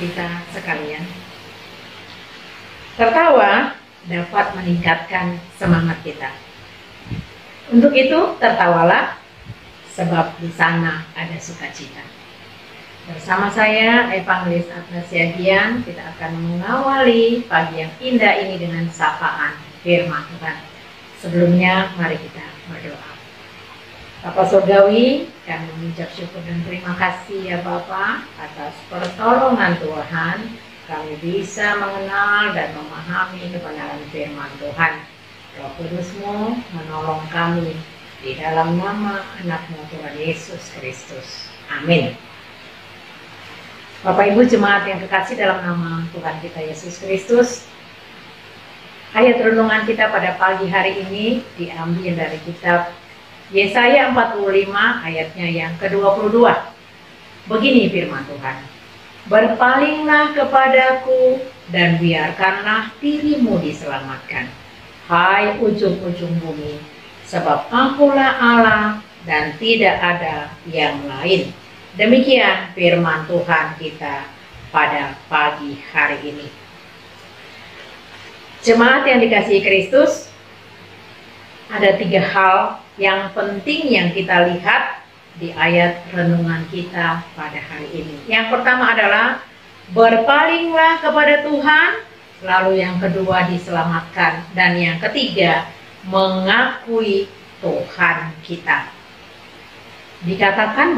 kita sekalian. Tertawa dapat meningkatkan semangat kita. Untuk itu, tertawalah, sebab di sana ada sukacita. Bersama saya, Evangelis Agnes Yagian, kita akan mengawali pagi yang indah ini dengan sapaan firman Tuhan. Sebelumnya, mari kita berdoa. Bapa Surgawi, kami mengucap syukur dan terima kasih ya Bapa atas pertolongan Tuhan. Kami bisa mengenal dan memahami kebenaran firman Tuhan. Roh Kudus-Mu menolong kami di dalam nama anak-Mu Tuhan Yesus Kristus. Amin. Bapak Ibu jemaat yang kekasih dalam nama Tuhan kita Yesus Kristus, ayat renungan kita pada pagi hari ini diambil dari kitab Yesaya 45 ayatnya yang ke-22. Begini firman Tuhan. Berpalinglah kepadaku dan biarkanlah dirimu diselamatkan, hai ujung-ujung bumi, sebab Akulah Allah dan tidak ada yang lain. Demikian firman Tuhan kita pada pagi hari ini. Jemaat yang dikasihi Kristus, ada 3 hal yang penting yang kita lihat di ayat renungan kita pada hari ini. Yang pertama adalah berpalinglah kepada Tuhan, lalu yang kedua diselamatkan, dan yang ketiga mengakui Tuhan kita. Dikatakan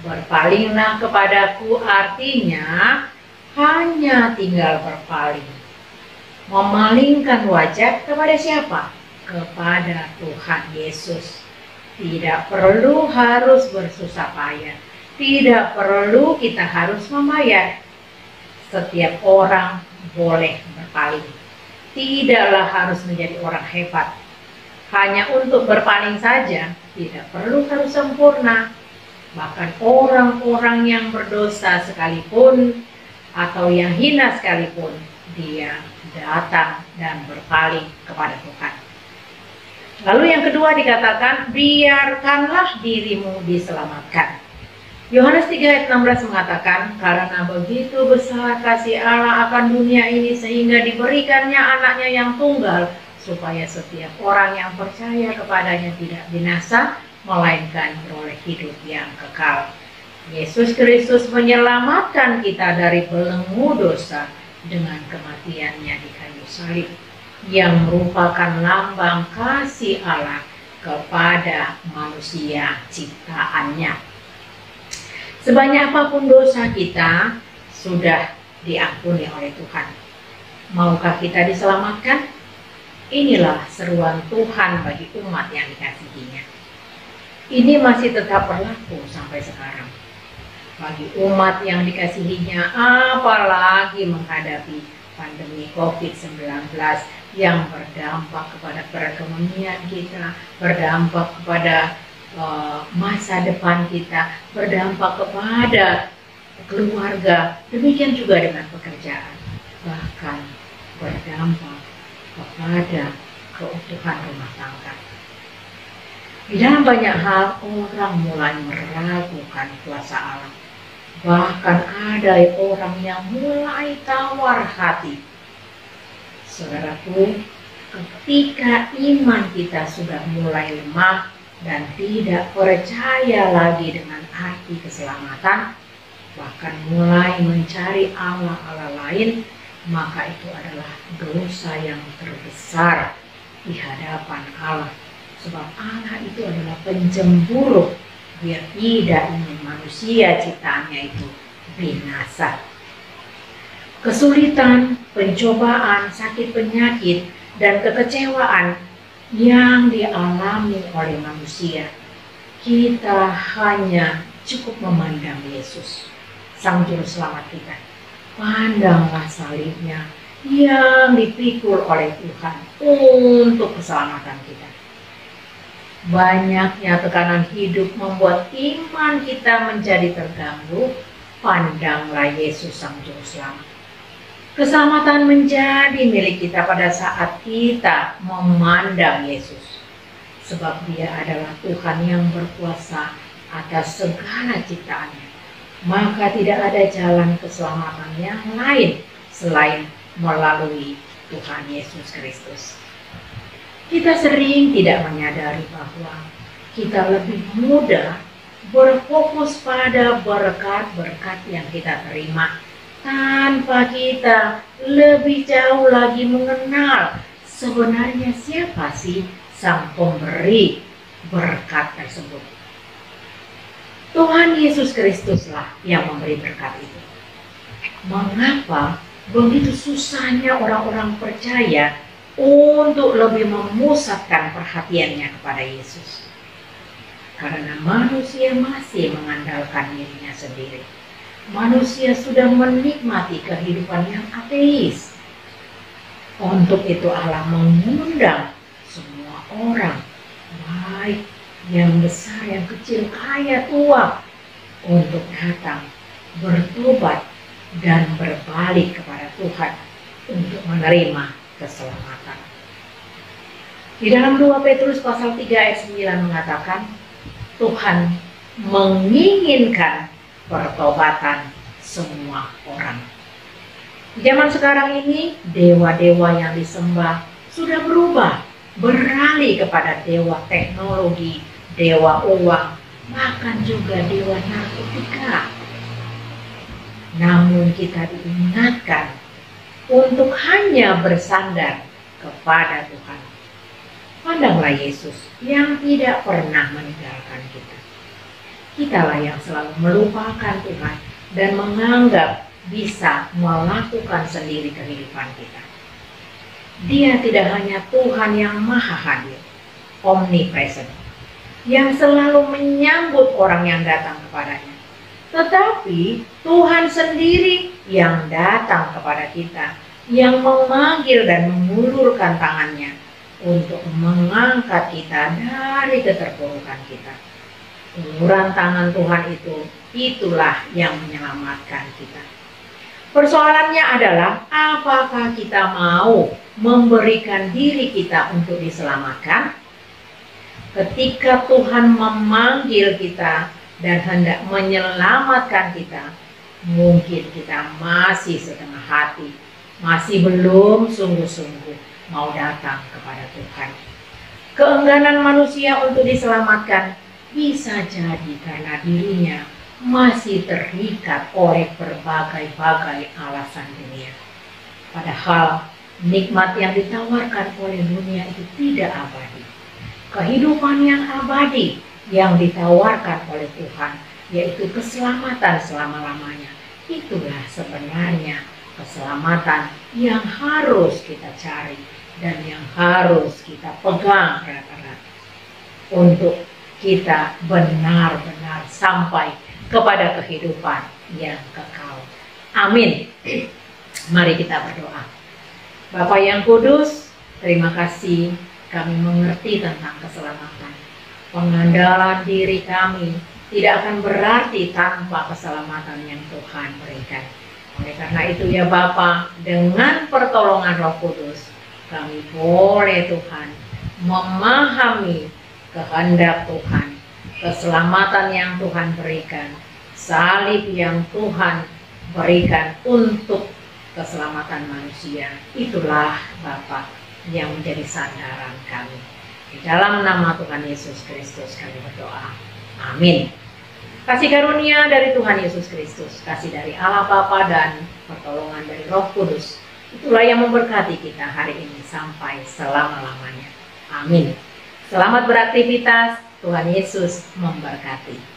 berpalinglah kepadaku artinya hanya tinggal berpaling. Memalingkan wajah kepada siapa? Kepada Tuhan Yesus. Tidak perlu harus bersusah payah. Tidak perlu kita harus membayar. Setiap orang boleh berpaling. Tidaklah harus menjadi orang hebat. Hanya untuk berpaling saja, tidak perlu harus sempurna. Bahkan orang-orang yang berdosa sekalipun atau yang hina sekalipun, dia datang dan berpaling kepada Tuhan. Lalu yang kedua dikatakan, biarkanlah dirimu diselamatkan. Yohanes 3 ayat 16 mengatakan, karena begitu besar kasih Allah akan dunia ini sehingga diberikannya anaknya yang tunggal, supaya setiap orang yang percaya kepadanya tidak binasa, melainkan beroleh hidup yang kekal. Yesus Kristus menyelamatkan kita dari belenggu dosa dengan kematiannya di kayu salib, yang merupakan lambang kasih Allah kepada manusia ciptaannya. Sebanyak apapun dosa kita sudah diampuni oleh Tuhan. Maukah kita diselamatkan? Inilah seruan Tuhan bagi umat yang dikasihinya. Ini masih tetap berlaku sampai sekarang. Bagi umat yang dikasihinya, apalagi menghadapi pandemi COVID-19 yang berdampak kepada perekonomian kita, berdampak kepada masa depan kita, berdampak kepada keluarga, demikian juga dengan pekerjaan, bahkan berdampak kepada keutuhan rumah tangga. Di dalam banyak hal orang mulai meragukan kuasa Allah. Bahkan ada orang yang mulai tawar hati. Saudaraku, ketika iman kita sudah mulai lemah dan tidak percaya lagi dengan arti keselamatan, bahkan mulai mencari Allah-Allah lain, maka itu adalah dosa yang terbesar di hadapan Allah. Sebab Allah itu adalah pencemburu, dia tidak ingin manusia ciptaannya itu binasa. Kesulitan, pencobaan, sakit penyakit, dan kekecewaan yang dialami oleh manusia, kita hanya cukup memandang Yesus, Sang Juru Selamat kita. Pandanglah salibnya yang dipikul oleh Tuhan untuk keselamatan kita. Banyaknya tekanan hidup membuat iman kita menjadi terganggu. Pandanglah Yesus Sang Juru Selamat. Keselamatan menjadi milik kita pada saat kita memandang Yesus. Sebab dia adalah Tuhan yang berkuasa atas segala ciptaannya. maka tidak ada jalan keselamatan yang lain selain melalui Tuhan Yesus Kristus. Kita sering tidak menyadari bahwa kita lebih mudah berfokus pada berkat-berkat yang kita terima tanpa kita lebih jauh lagi mengenal sebenarnya siapa sih sang pemberi berkat tersebut. Tuhan Yesus Kristuslah yang memberi berkat itu. Mengapa begitu susahnya orang-orang percaya untuk lebih memusatkan perhatiannya kepada Yesus? Karena manusia masih mengandalkan dirinya sendiri. Manusia sudah menikmati kehidupan yang ateis. Untuk itu Allah mengundang semua orang, baik yang besar, yang kecil, kaya, tua, untuk datang bertobat dan berbalik kepada Tuhan untuk menerima keselamatan. Di dalam 2 Petrus pasal 3 ayat 9 mengatakan, Tuhan menginginkan pertobatan semua orang. Di zaman sekarang ini, dewa-dewa yang disembah sudah berubah, beralih kepada dewa teknologi, dewa uang, bahkan juga dewa narkotika. Namun kita diingatkan untuk hanya bersandar kepada Tuhan. Pandanglah Yesus yang tidak pernah meninggalkan kita. Kitalah yang selalu melupakan Tuhan dan menganggap bisa melakukan sendiri kehidupan kita. Dia tidak hanya Tuhan yang maha hadir, omnipresent, yang selalu menyambut orang yang datang kepadanya, tetapi Tuhan sendiri yang datang kepada kita, yang memanggil dan mengulurkan tangannya untuk mengangkat kita dari keterpurukan kita. Uluran tangan Tuhan itulah yang menyelamatkan kita. Persoalannya adalah apakah kita mau memberikan diri kita untuk diselamatkan? Ketika Tuhan memanggil kita dan hendak menyelamatkan kita, mungkin kita masih setengah hati, masih belum sungguh-sungguh mau datang kepada Tuhan. Keengganan manusia untuk diselamatkan bisa jadi karena dirinya masih terikat oleh berbagai-bagai alasan dunia. Padahal nikmat yang ditawarkan oleh dunia itu tidak abadi. Kehidupan yang abadi yang ditawarkan oleh Tuhan, yaitu keselamatan selama-lamanya, itulah sebenarnya keselamatan yang harus kita cari dan yang harus kita pegang erat-erat untuk kita benar-benar sampai kepada kehidupan yang kekal. Amin. Mari kita berdoa. Bapa yang kudus, terima kasih kami mengerti tentang keselamatan. Pengandalan diri kami tidak akan berarti tanpa keselamatan yang Tuhan berikan. Oleh karena itu ya Bapa, dengan pertolongan Roh Kudus, kami boleh Tuhan memahami kehendak Tuhan, keselamatan yang Tuhan berikan, salib yang Tuhan berikan untuk keselamatan manusia. Itulah Bapa yang menjadi sandaran kami. Di dalam nama Tuhan Yesus Kristus kami berdoa. Amin. Kasih karunia dari Tuhan Yesus Kristus, kasih dari Allah Bapa dan pertolongan dari Roh Kudus, itulah yang memberkati kita hari ini sampai selama-lamanya. Amin. Selamat beraktivitas, Tuhan Yesus memberkati.